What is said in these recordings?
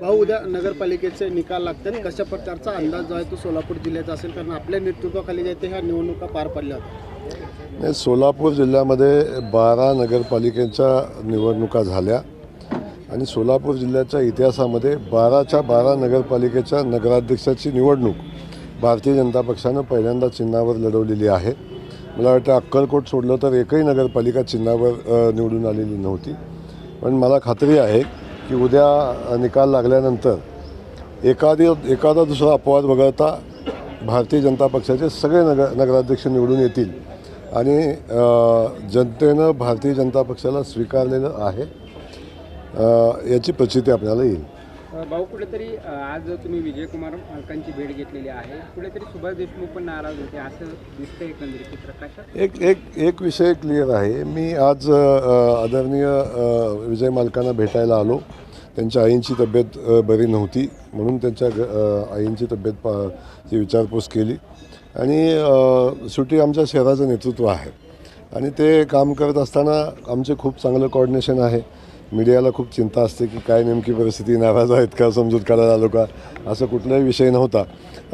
भाऊ, उद्या नगरपालिकेचे निकाल लागतात. कशा प्रकारचा अंदाज जो आहे तो सोलापूर जिल्ह्याचा असेल, कारण आपल्या नेतृत्वाखाली जे ते ह्या निवडणुका पार पडल्या होत्या. सोलापूर जिल्ह्यामध्ये 12 नगरपालिकेच्या निवडणुका झाल्या आणि सोलापूर जिल्ह्याच्या इतिहासामध्ये 12च्या 12 नगरपालिकेच्या नगराध्यक्षाची निवडणूक भारतीय जनता पक्षानं पहिल्यांदा चिन्हावर लढवलेली आहे. मला वाटतं अक्कलकोट सोडलं तर एकही नगरपालिका चिन्हावर निवडून आलेली नव्हती. पण मला खात्री आहे की उद्या निकाल लागल्यानंतर एखादा दुसरा अपवाद वगळता भारतीय जनता पक्षाचे सगळे नगराध्यक्ष निवडून येतील आणि जनतेनं भारतीय जनता पक्षाला स्वीकारलेलं आहे याची प्रचिती आपल्याला येईल. भाऊ, कुठेतरी आज तुम्ही विजयकुमार मालकांची भेट घेतलेली आहे, कुठेतरी सुभाष देशमुख पण नाराज होते असं दिसतं एकंदरीत चित्र. कशा एक विषय क्लिअर आहे. मी आज आदरणीय विजय मालकांना भेटायला आलो. त्यांच्या आईंची तब्येत बरी नव्हती म्हणून त्यांच्या आईंची तब्येतची विचारपूस केली आणि शेवटी आमच्या शहराचं नेतृत्व आहे आणि ते काम करत असताना आमचे खूप चांगलं कोऑर्डिनेशन आहे. मीडियाला खूप चिंता असते की काय नेमकी परिस्थिती, नाराज आहेत का, समजूत काढायला आलो का, असं कुठलाही विषय नव्हता.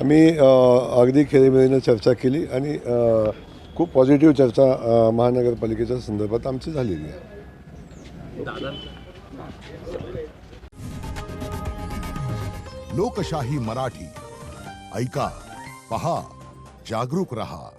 आम्ही अगदी खेळीमेळीनं चर्चा केली आणि खूप पॉझिटिव्ह चर्चा महानगरपालिकेच्या संदर्भात आमची झालेली आहे. लोकशाही मराठी ऐका, पहा, जागरूक रहा.